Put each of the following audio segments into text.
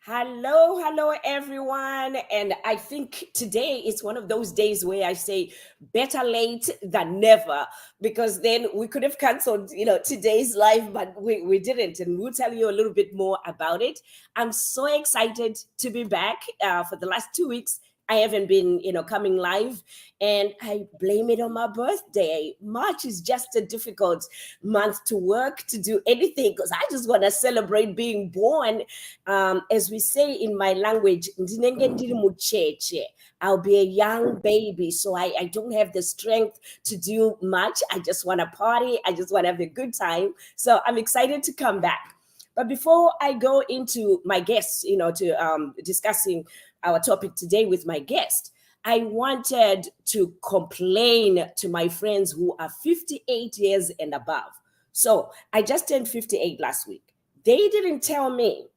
Hello, everyone. And I think today is one of those days where I say better late than never, because then we could have canceled, today's live, but we didn't. And we'll tell you a little bit more about it. I'm so excited to be back. For the last 2 weeks, I haven't been, coming live, and I blame it on my birthday. March is just a difficult month to work, to do anything, because I just want to celebrate being born. As we say in my language, "Ndinenge ndiri mucheche." I'll be a young baby, so I don't have the strength to do much. I just want to party. I just want to have a good time. So I'm excited to come back. But before I go into my guests, to discussing our topic today with my guest, I wanted to complain to my friends who are 58 years and above. So I just turned 58 last week. They didn't tell me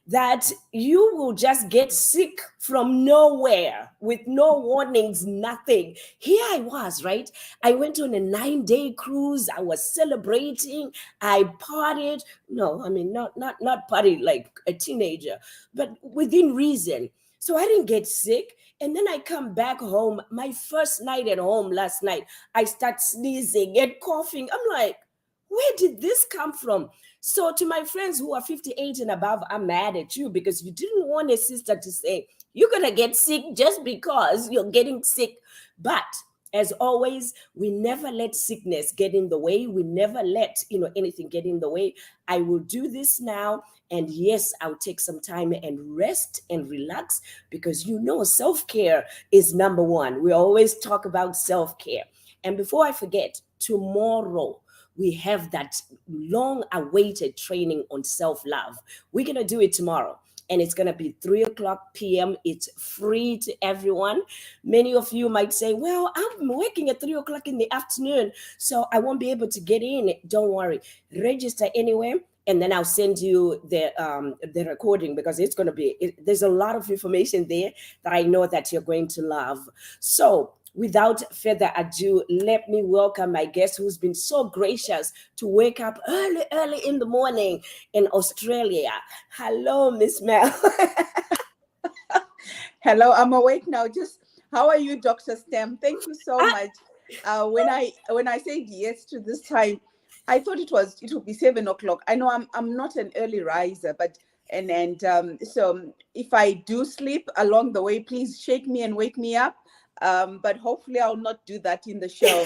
that you will just get sick from nowhere with no warnings, nothing. Here I was, right? I went on a 9-day cruise. I was celebrating. I partied. No, I mean, not partied like a teenager, but within reason. So I didn't get sick. And then I come back home. My first night at home last night, I start sneezing and coughing. I'm like, where did this come from? So to my friends who are 58 and above, I'm mad at you because you didn't want a sister to say, you're going to get sick just because you're getting sick. But as always, we never let sickness get in the way. We never let, anything get in the way. I will do this now. And yes, I'll take some time and rest and relax because self-care is number one. We always talk about self-care. And before I forget, tomorrow, we have that long awaited training on self-love. We're going to do it tomorrow. And it's going to be 3:00 p.m. It's free to everyone. Many of you might say, well, I'm working at 3:00 in the afternoon, so I won't be able to get in. Don't worry. Register anyway. And then I'll send you the recording because it's going to be, there's a lot of information there that I know that you're going to love. So without further ado, let me welcome my guest who's been so gracious to wake up early in the morning in Australia. Hello, Miss Mel. Hello, I'm awake now. How are you, Dr. Stem? Thank you so much. When I said yes to this time, I thought it would be 7:00. I know I'm not an early riser, but so if I do sleep along the way, please shake me and wake me up. But hopefully I'll not do that in the show.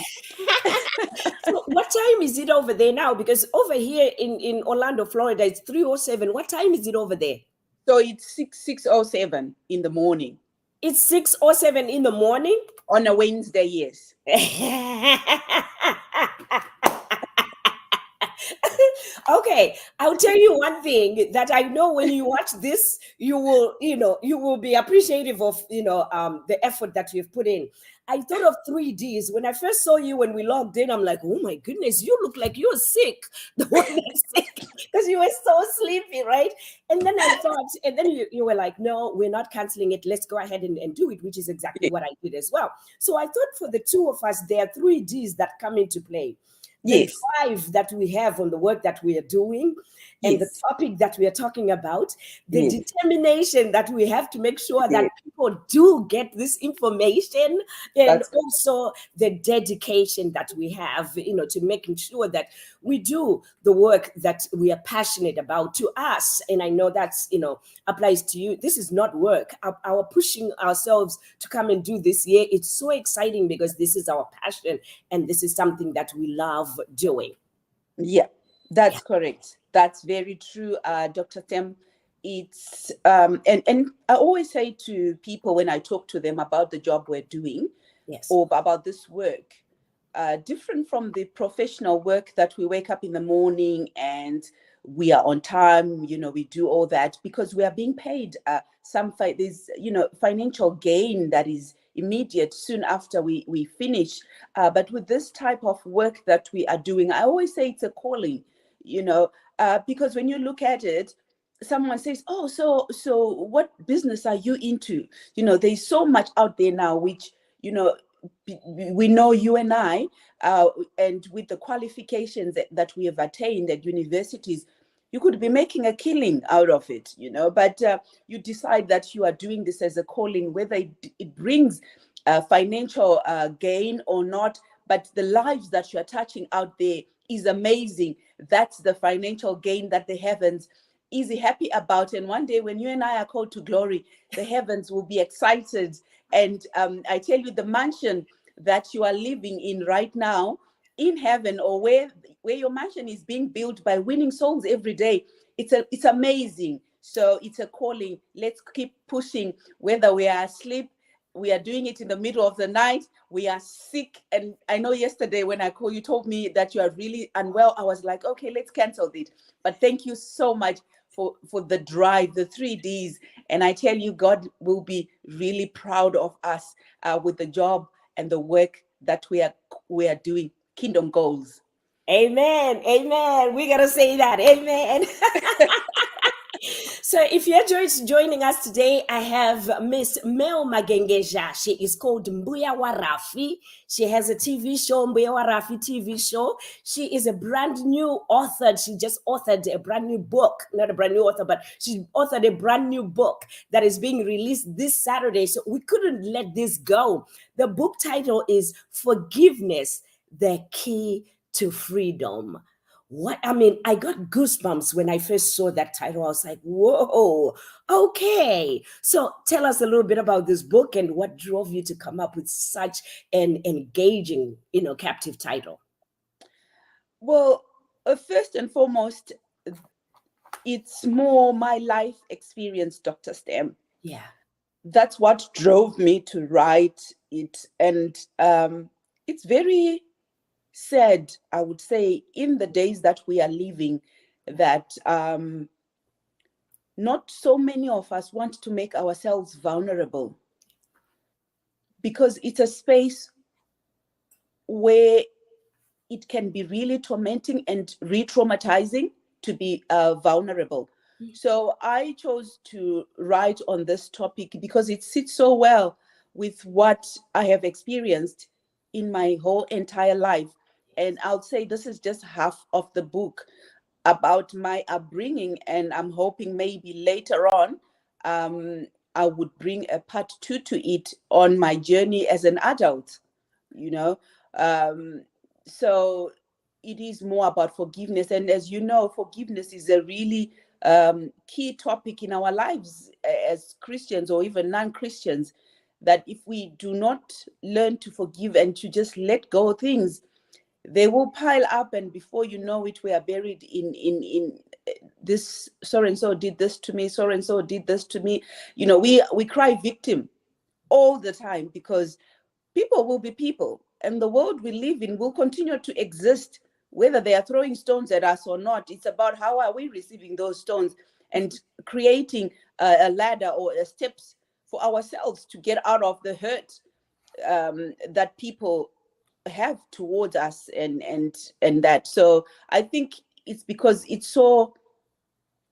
So what time is it over there now? Because over here in Orlando, Florida, it's 3:07. What time is it over there? So it's 6:07 in the morning. It's 6:07 in the morning? On a Wednesday, yes. Okay, I'll tell you one thing that I know when you watch this, you will be appreciative of, the effort that you've put in. I thought of 3Ds. When I first saw you when we logged in, I'm like, oh my goodness, you look like you're sick. The one that's sick, because you were so sleepy, right? And then I thought, and then you were like, no, we're not canceling it. Let's go ahead and do it, which is exactly what I did as well. So I thought for the two of us, there are 3Ds that come into play. The drive that we have on the work that we are doing and the topic that we are talking about, the determination that we have to make sure that people do get this information, and also the dedication that we have, to making sure that we do the work that we are passionate about. To us, and I know that's, applies to you, this is not work. Our pushing ourselves to come and do this year, it's so exciting because this is our passion and this is something that we love doing. Yeah, that's correct. That's very true, Dr. Tem. It's and I always say to people when I talk to them about the job we're doing, or about this work, different from the professional work that we wake up in the morning and we are on time, we do all that because we are being paid there's financial gain that is immediate soon after we finish. But with this type of work that we are doing, I always say it's a calling, because when you look at it, someone says, oh, so what business are you into? There's so much out there now, which, we know you and I, and with the qualifications that we have attained at universities, you could be making a killing out of it, but you decide that you are doing this as a calling, whether it brings financial gain or not, but the lives that you are touching out there is amazing. That's the financial gain that the heavens is happy about. And one day when you and I are called to glory, the heavens will be excited. And I tell you, the mansion that you are living in right now in heaven, or where your mansion is being built by winning souls every day, it's amazing. So it's a calling. Let's keep pushing, whether we are asleep, we are doing it in the middle of the night, we are sick. And I know yesterday when I called, you told me that you are really unwell. I was like, okay, let's cancel it. But thank you so much for the drive, the 3Ds. And I tell you, God will be really proud of us with the job and the work that we are doing. Kingdom goals. Amen. Amen. We got to say that. Amen. So if you're just joining us today, I have Miss Mel Magengezha. She is called Mbuya Warafi. She has a TV show, Mbuya Warafi TV show. She is a brand new author. She just authored a brand new book. Not a brand new author, but she authored a brand new book that is being released this Saturday. So we couldn't let this go. The book title is Forgiveness, the Key to Freedom. What I mean, I got goosebumps when I first saw that title. I was like, whoa, okay. So tell us a little bit about this book and what drove you to come up with such an engaging, captive title. Well, first and foremost, it's more my life experience, Dr. Stem. Yeah. That's what drove me to write it. And it's very sad, I would say, in the days that we are living, that not so many of us want to make ourselves vulnerable, because it's a space where it can be really tormenting and re-traumatizing to be vulnerable. So I chose to write on this topic because it sits so well with what I have experienced in my whole entire life. And I'll say this is just half of the book about my upbringing, and I'm hoping maybe later on I would bring a part 2 to it on my journey as an adult, you know. So it is more about forgiveness. And as you know, forgiveness is a really key topic in our lives as Christians or even non-Christians, that if we do not learn to forgive and to just let go of things, they will pile up, and before you know it, we are buried in this. So and so did this to me, so and so did this to me. We cry victim all the time, because people will be people, and the world we live in will continue to exist whether they are throwing stones at us or not. It's about how are we receiving those stones and creating a ladder or steps for ourselves to get out of the hurt that people have towards us, and that. So I think it's because it's so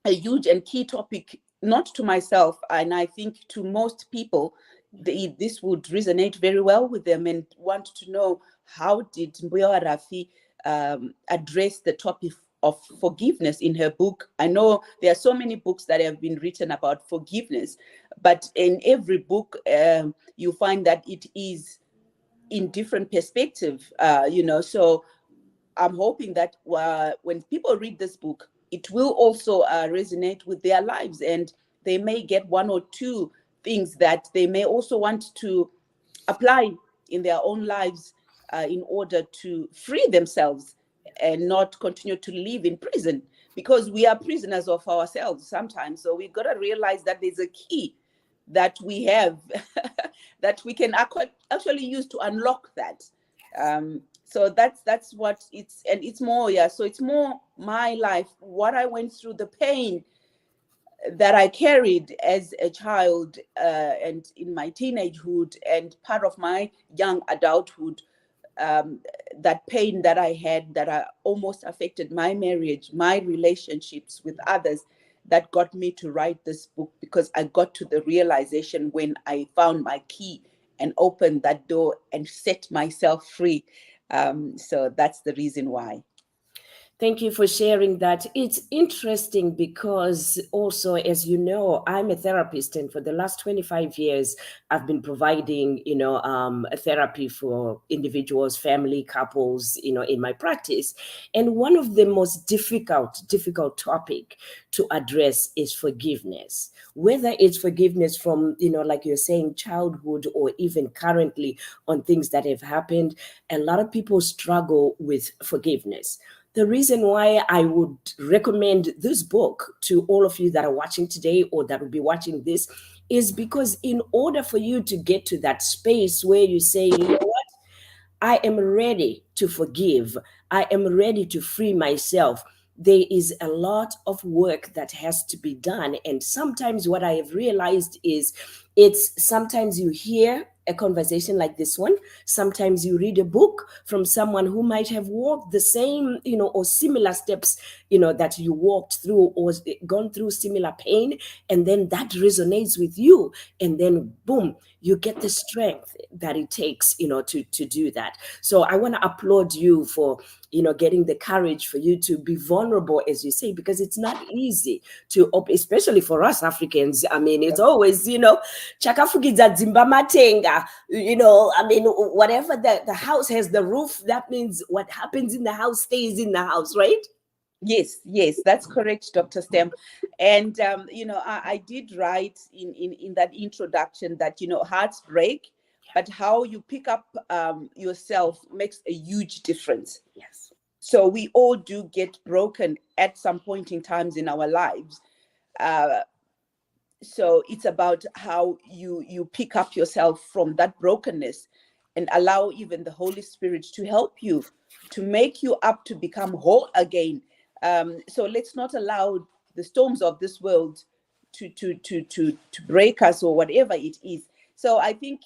a huge and key topic, not to myself, and I think to most people, this would resonate very well with them and want to know, how did Mbuya Rafi address the topic of forgiveness in her book. I know there are so many books that have been written about forgiveness, but in every book you find that it is in different perspective, so I'm hoping that when people read this book, it will also resonate with their lives, and they may get one or two things that they may also want to apply in their own lives in order to free themselves and not continue to live in prison, because we are prisoners of ourselves sometimes. So we've got to realize that there's a key that we have that we can actually use to unlock that. So that's what it's, and it's more, so it's more my life, what I went through, the pain that I carried as a child and in my teenagehood and part of my young adulthood, that pain that I had that almost affected my marriage, my relationships with others, that got me to write this book, because I got to the realization when I found my key and opened that door and set myself free. So that's the reason why. Thank you for sharing that. It's interesting because also, as you know, I'm a therapist, and for the last 25 years, I've been providing, a therapy for individuals, family, couples, in my practice. And one of the most difficult topic to address is forgiveness. Whether it's forgiveness from, like you're saying, childhood or even currently on things that have happened, a lot of people struggle with forgiveness. The reason why I would recommend this book to all of you that are watching today or that will be watching this is because, in order for you to get to that space where you say, you know what, I am ready to forgive, I am ready to free myself, there is a lot of work that has to be done. And sometimes what I have realized is, it's sometimes you hear a conversation like this one, sometimes you read a book from someone who might have walked the same, or similar steps, that you walked through, or gone through similar pain, and then that resonates with you, and then boom, you get the strength that it takes, to do that. So I want to applaud you for, getting the courage for you to be vulnerable, as you say, because it's not easy to, especially for us Africans. I mean, it's always, chakafukidza dzimba matenga, I mean, whatever the house has the roof, that means what happens in the house stays in the house, right? Yes, that's correct, Dr. Stem. And I did write in that introduction that hearts break, but how you pick up yourself makes a huge difference. Yes. So we all do get broken at some point in times in our lives. So it's about how you pick up yourself from that brokenness and allow even the Holy Spirit to help you, to make you up to become whole again. So let's not allow the storms of this world to break us or whatever it is. So I think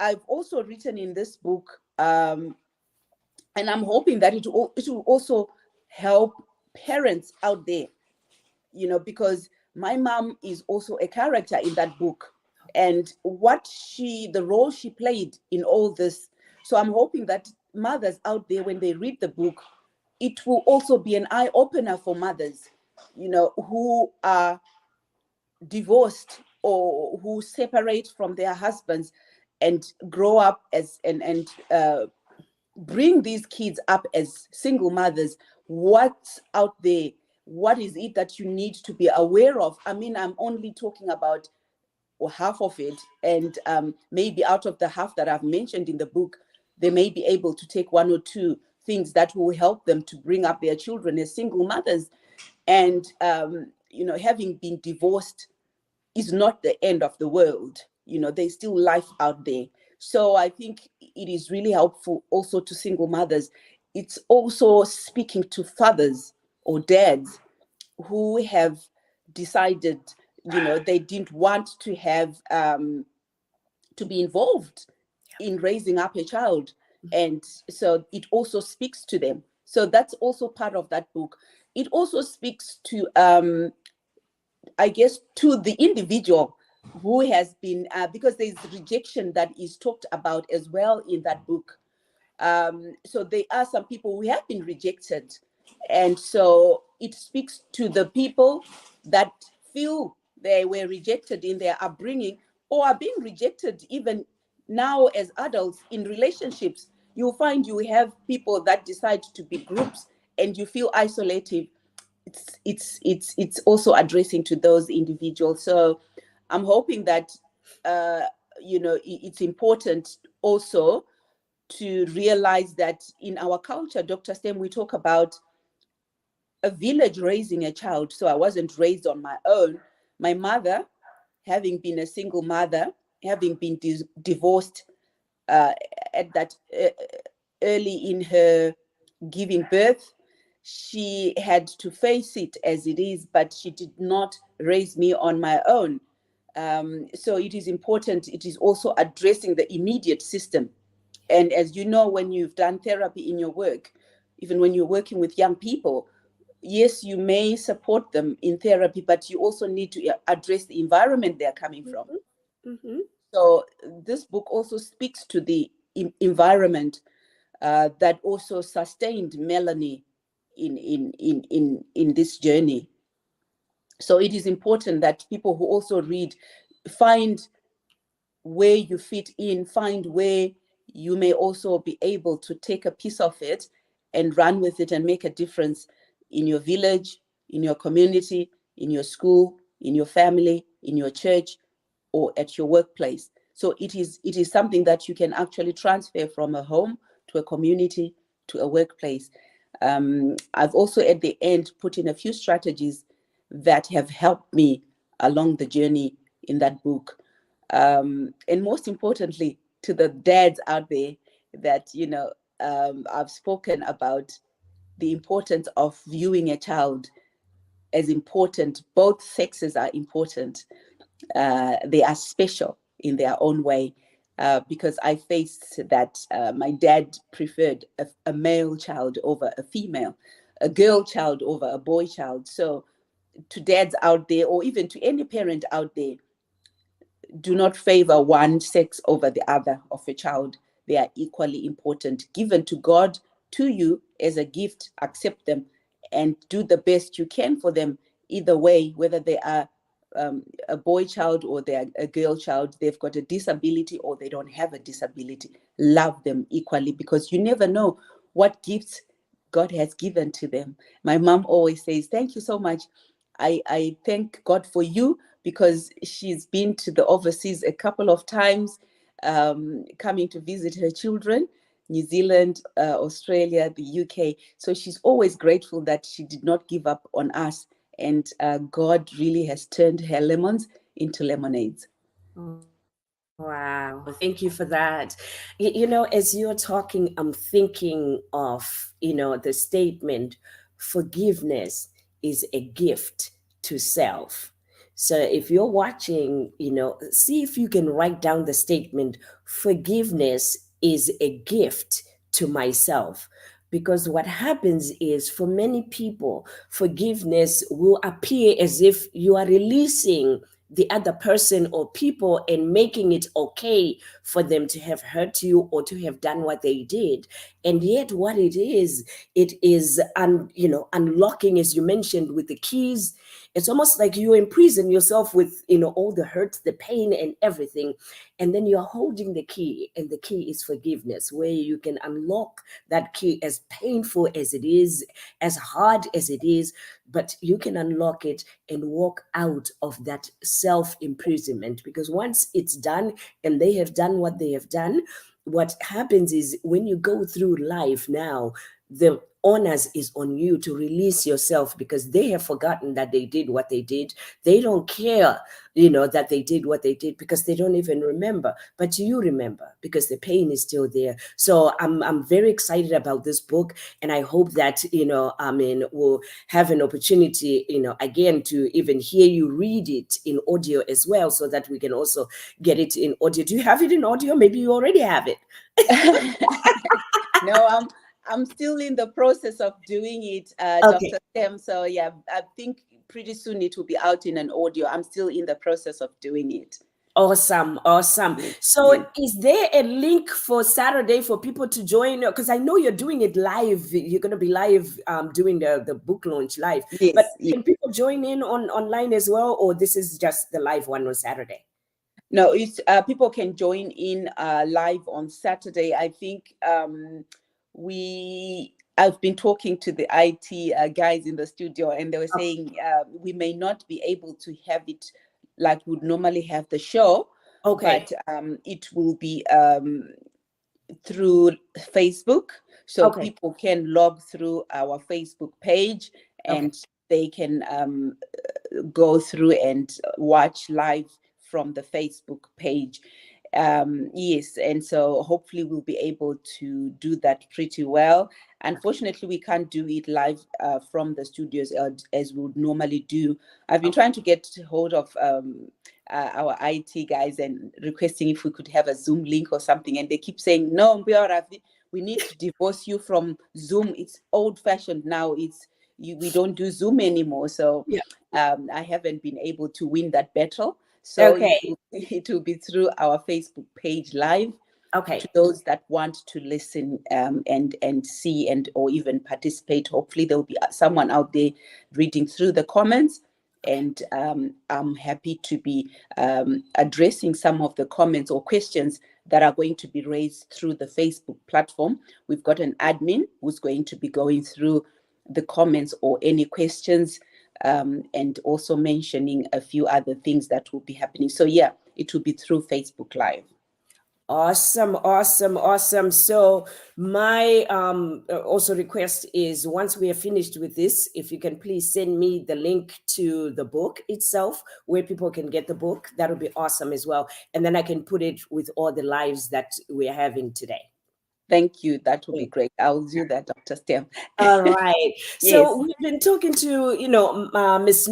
I've also written in this book, and I'm hoping that it will also help parents out there, because my mom is also a character in that book, and the role she played in all this. So I'm hoping that mothers out there, when they read the book, it will also be an eye opener for mothers, who are divorced or who separate from their husbands and grow up as and bring these kids up as single mothers. What's out there? What is it that you need to be aware of? I mean, I'm only talking about half of it, and maybe out of the half that I've mentioned in the book, they may be able to take one or two things that will help them to bring up their children as single mothers. And having been divorced is not the end of the world. There's still life out there. So I think it is really helpful also to single mothers. It's also speaking to fathers or dads who have decided, they didn't want to have to be involved in raising up a child. And so it also speaks to them. So that's also part of that book. It also speaks to I guess, to the individual who has been, because there's rejection that is talked about as well in that book. So there are some people who have been rejected. And so it speaks to the people that feel they were rejected in their upbringing or are being rejected even now as adults in relationships. You'll find you have people that decide to be groups and you feel isolated. It's also addressing to those individuals. So I'm hoping that it's important also to realize that in our culture, Dr. Stem, we talk about a village raising a child. So I wasn't raised on my own. My mother, having been a single mother, having been divorced at that early in her giving birth, she had to face it as it is, but she did not raise me on my own. So it is important. It is also addressing the immediate system. And as you know, when you've done therapy in your work, even when you're working with young people, yes, you may support them in therapy, but you also need to address the environment they're coming from. Mm-hmm. So this book also speaks to the environment that also sustained Melanie in this journey. So it is important that people who also read find where you fit in, find where you may also be able to take a piece of it and run with it and make a difference in your village, in your community, in your school, in your family, in your church, or at your workplace. So it is something that you can actually transfer from a home to a community to a workplace. I've also at the end put in a few strategies that have helped me along the journey in that book. And most importantly, to the dads out there, that I've spoken about the importance of viewing a child as important. Both sexes are important. They are special in their own way. Because I faced that my dad preferred a male child over a female, a girl child over a boy child. So to dads out there, or even to any parent out there, do not favor one sex over the other of a child. They are equally important, given to God, to you as a gift. Accept them and do the best you can for them either way, whether they are a boy child or they're a girl child, they've got a disability or they don't have a disability. Love them equally, because you never know what gifts God has given to them. My mom always says, thank you so much. I thank God for you, because she's been to the overseas a couple of times, coming to visit her children, New Zealand, Australia, the UK. So she's always grateful that she did not give up on us. And God really has turned her lemons into lemonades. Wow, thank you for that. As you're talking, I'm thinking of, the statement, forgiveness is a gift to self. So if you're watching, see if you can write down the statement, forgiveness is a gift to myself. Because what happens is, for many people, forgiveness will appear as if you are releasing the other person or people and making it okay for them to have hurt you or to have done what they did. And yet what it is unlocking, as you mentioned, with the keys. It's almost like you imprison yourself with all the hurt, the pain, and everything, and then you're holding the key, and the key is forgiveness, where you can unlock that key, as painful as it is, as hard as it is, but you can unlock it and walk out of that self imprisonment. Because once it's done and they have done what they have done, what happens is, when you go through life now, the onus is on you to release yourself, because they have forgotten that they did what they did. They don't care, that they did what they did, because they don't even remember. But you remember, because the pain is still there. So I'm very excited about this book, and I hope that we'll have an opportunity, again, to even hear you read it in audio as well, so that we can also get it in audio. Do you have it in audio? Maybe you already have it. No, I'm still in the process of doing it, Okay. Dr. Tem. So yeah, I think pretty soon it will be out in an audio. I'm still in the process of doing it. Awesome. So Yes. is there a link for Saturday for people to join? Because I know you're doing it live. You're going to be live doing the book launch live. But Yes. can people join in online as well? Or this is just the live one on Saturday? No, it's people can join in live on Saturday. I think I've been talking to the IT guys in the studio, and they were saying we may not be able to have it like we'd normally have the show, Okay. but it will be through Facebook. So Okay. people can log through our Facebook page, Okay. and they can go through and watch live from the Facebook page. Yes, and so hopefully we'll be able to do that pretty well. Unfortunately, we can't do it live from the studios as we would normally do. I've been trying to get hold of our IT guys and requesting if we could have a Zoom link or something, and they keep saying, no, we need to divorce you from Zoom. It's old-fashioned now. We don't do Zoom anymore. So Yeah. I haven't been able to win that battle. So Okay. it will be through our Facebook page live. Okay. to those that want to listen and see and or even participate. Hopefully there'll be someone out there reading through the comments, and I'm happy to be addressing some of the comments or questions that are going to be raised through the Facebook platform. We've got an admin who's going to be going through the comments or any questions, and also mentioning a few other things that will be happening. So yeah, it will be through Facebook Live. Awesome, awesome, awesome. So my also request is, once we are finished with this, if you can please send me the link to the book itself, where people can get the book. That would be awesome as well. And then I can put it with all the lives that we're having today. Thank you. That will be great. I'll do that, Dr. Stem. All right. Yes. So we've been talking to, Mrs.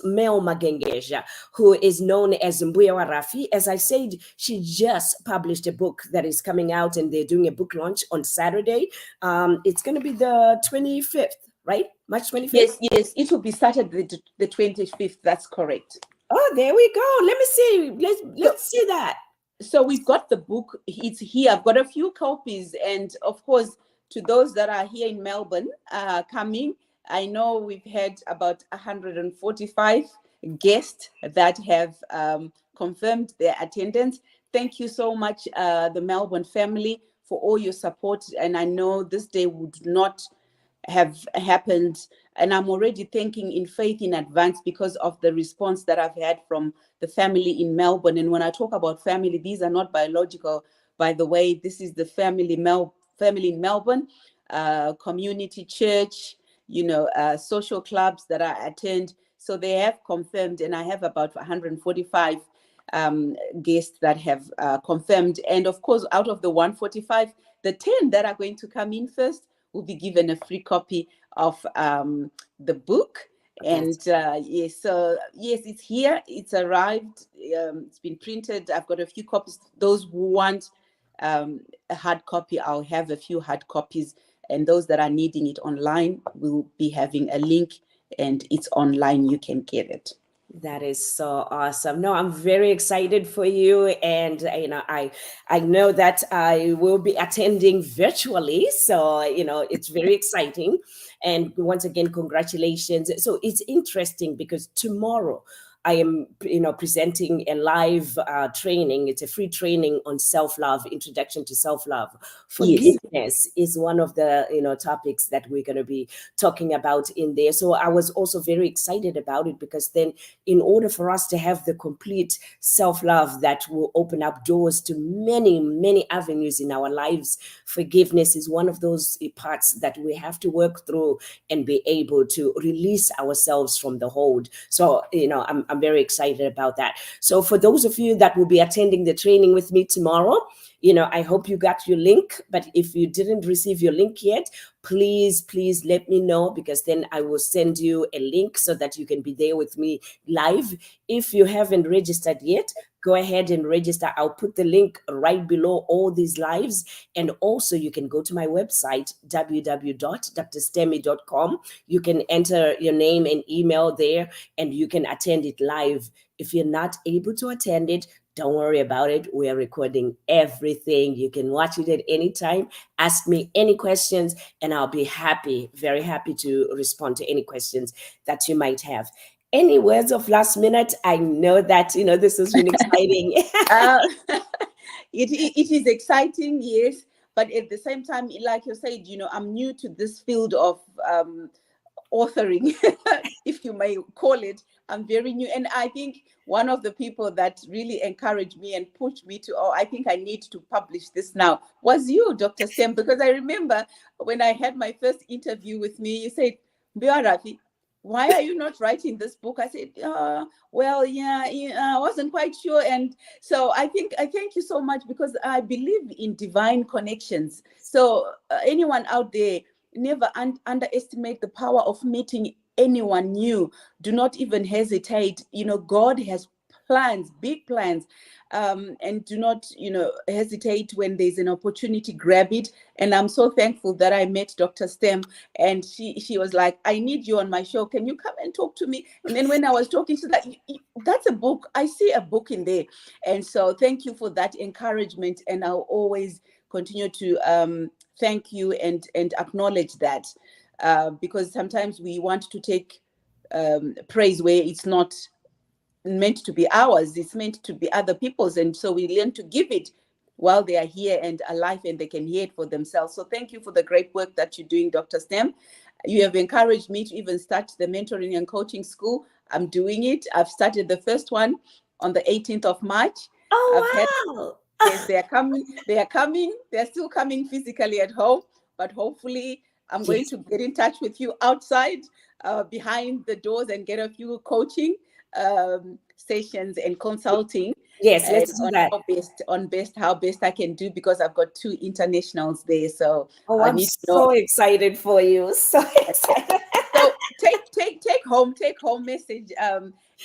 Mel Magengezha, who is known as Mbuya Warafi. As I said, she just published a book that is coming out, and they're doing a book launch on Saturday. It's going to be the 25th, right? March 25th? Yes. It will be started the 25th. That's correct. Oh, there we go. Let me see. Let's see that. So we've got the book. It's here. I've got a few copies. And of course, to those that are here in Melbourne coming, I know we've had about 145 guests that have confirmed their attendance. Thank you so much, the Melbourne family, for all your support. And I know this day would not have happened, and I'm already thanking in faith in advance because of the response that I've had from the family in Melbourne. And when I talk about family, these are not biological, by the way. This is the family in Melbourne, community church, social clubs that I attend. So they have confirmed, and I have about 145 guests that have confirmed. And of course, out of the 145, the 10 that are going to come in first will be given a free copy of the book. And yes, it's here. It's arrived. It's been printed. I've got a few copies. Those who want a hard copy, I'll have a few hard copies. And those that are needing it online will be having a link, and it's online. You can get it. That is so awesome. No, I'm very excited for you. And, I know that I will be attending virtually. So, it's very exciting. And once again, congratulations. So it's interesting because tomorrow I am, presenting a live training. It's a free training on self-love, introduction to self-love. Forgiveness is one of the, topics that we're going to be talking about in there. So I was also very excited about it, because then in order for us to have the complete self-love that will open up doors to many, many avenues in our lives, forgiveness is one of those parts that we have to work through and be able to release ourselves from the hold. So, I'm very excited about that. So for those of you that will be attending the training with me tomorrow, I hope you got your link. But if you didn't receive your link yet, please let me know, because then I will send you a link so that you can be there with me live. If you haven't registered yet, go ahead and register. I'll put the link right below all these lives. And also you can go to my website, www.drstemi.com. You can enter your name and email there, and you can attend it live. If you're not able to attend it, don't worry about it. We are recording everything. You can watch it at any time. Ask me any questions, and I'll be happy, very happy to respond to any questions that you might have. Any words of last minute? I know that, this has been exciting. It is exciting, yes. But at the same time, like you said, I'm new to this field of authoring, if you may call it. I'm very new. And I think one of the people that really encouraged me and pushed me to, I think I need to publish this now, was you, Dr. Stem. Because I remember when I had my first interview with me, you said, Mbuya Warafi, why are you not writing this book? I said, I wasn't quite sure. And so I thank you so much, because I believe in divine connections. So anyone out there, never underestimate the power of meeting anyone new. Do not even hesitate. God has plans, big plans, and do not, hesitate when there's an opportunity, grab it. And I'm so thankful that I met Dr. Stem, and she was like, I need you on my show. Can you come and talk to me? And then when I was talking to that, that's a book. I see a book in there. And so thank you for that encouragement. And I'll always continue to thank you and acknowledge that, because sometimes we want to take praise where it's not meant to be ours, it's meant to be other people's, and so we learn to give it while they are here and alive and they can hear it for themselves. So thank you for the great work that you're doing, Dr. Stem. You have encouraged me to even start the mentoring and coaching school. I'm doing it. I've started the first one on the 18th of March. Oh, wow. Yes, they are coming, they're still coming physically at home, but hopefully I'm going to get in touch with you outside, behind the doors, and get a few coaching sessions and consulting. Yes, let's do that. How best I can do, because I've got 2 internationals there. So Oh, I I'm need to know. so excited for you. So excited. So take home message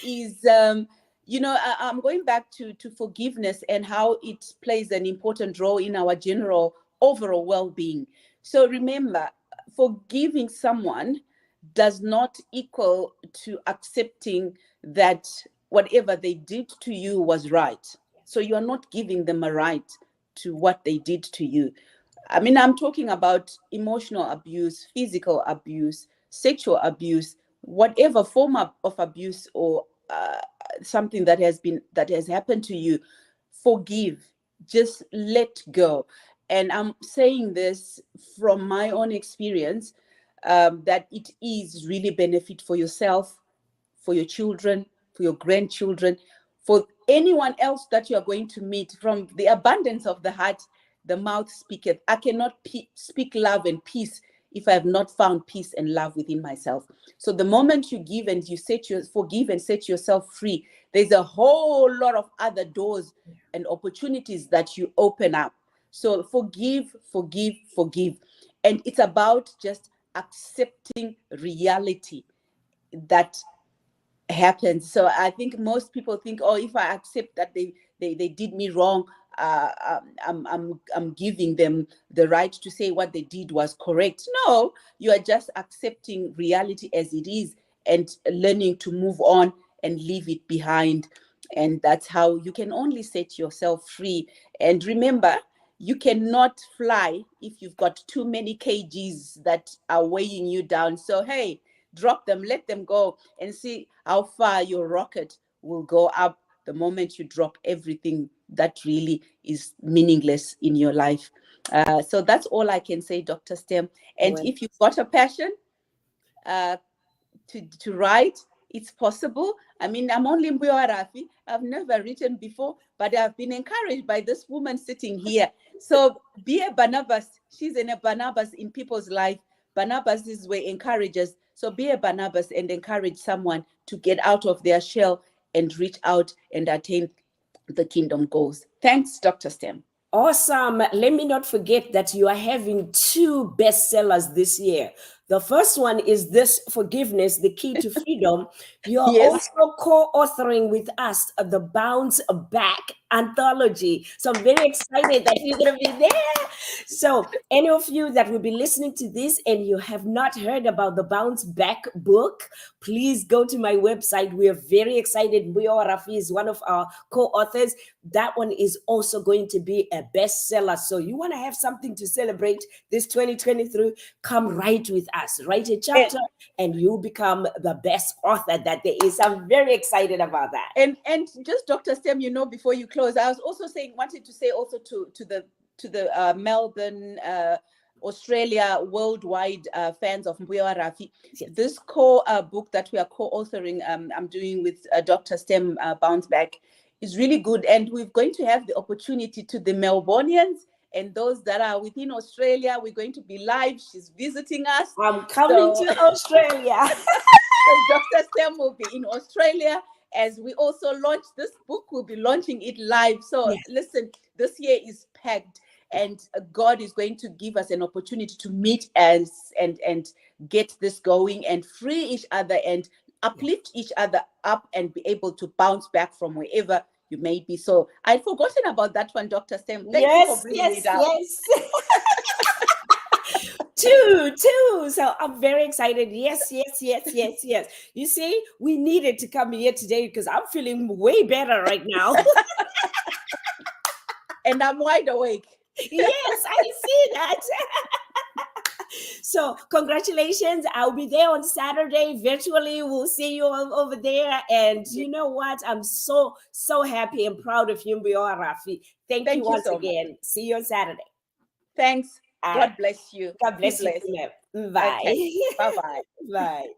is I'm going back to forgiveness and how it plays an important role in our general overall well-being. So remember, forgiving someone does not equal to accepting that whatever they did to you was right. So you are not giving them a right to what they did to you. I mean, I'm talking about emotional abuse, physical abuse, sexual abuse, whatever form of abuse, or something that has happened to you. Forgive, just let go. And I'm saying this from my own experience, that it is really benefit for yourself, for your children, for your grandchildren, for anyone else that you are going to meet. From the abundance of the heart, the mouth speaketh. I cannot speak love and peace if I have not found peace and love within myself. So the moment you give and you forgive and set yourself free, there's a whole lot of other doors and opportunities that you open up. So forgive, forgive, forgive. And it's about just accepting reality that happens. So I think most people think, oh, if I accept that they did me wrong, I'm giving them the right to say what they did was correct. No, you are just accepting reality as it is and learning to move on and leave it behind. And that's how you can only set yourself free. And remember, you cannot fly if you've got too many kgs that are weighing you down. So hey, drop them, let them go, and see how far your rocket will go up the moment you drop everything that really is meaningless in your life. So that's all I can say, Dr. Stem. And if you've got a passion to write, it's possible. I mean, I'm only Mbuya Rafi. I've never written before, but I've been encouraged by this woman sitting here. So be a Barnabas. She's a Barnabas in people's life. Barnabas is where encourages. So be a Barnabas and encourage someone to get out of their shell and reach out and attain the kingdom goals. Thanks, Dr. Stem. Awesome. Let me not forget that you are having 2 bestsellers this year. The first one is this, Forgiveness, the Key to Freedom. You're Yes. also co-authoring with us the Bounce Back anthology. So I'm very excited that you're going to be there. So any of you that will be listening to this and you have not heard about the Bounce Back book, please go to my website. We are very excited. Mbuya Rafi is one of our co-authors. That one is also going to be a bestseller. So you want to have something to celebrate this 2023, come write with us. Write a chapter and you become the best author that there is. I'm very excited about that. And just Dr. Stem, before you close, I was also wanted to say also to the Melbourne, Australia, worldwide fans of Mbuya Rafi, yes. This book that we are co-authoring, I'm doing with Dr. Stem, Bounce Back, is really good. And we're going to have the opportunity to the Melbourneians and those that are within Australia. We're going to be live. She's visiting us. I'm coming to Australia. So Dr. Stem will be in Australia as we also launch this book. We'll be launching it live. So yes. Listen, this year is packed, and God is going to give us an opportunity to meet and get this going and free each other and uplift each other up and be able to bounce back from wherever you may be. So I'd forgotten about that one, Dr. Sam. Thank you for bringing it up. Yes. Two. So I'm very excited. Yes. You see, we needed to come here today because I'm feeling way better right now. And I'm wide awake. Yes, I see that. So congratulations. I'll be there on Saturday virtually. We'll see you all over there. And you know what? I'm so happy and proud of you, Mbio Rafi. Thank you once so again. much. See you on Saturday. Thanks. God bless you. God bless you. Bye. Okay. Bye-bye. Bye.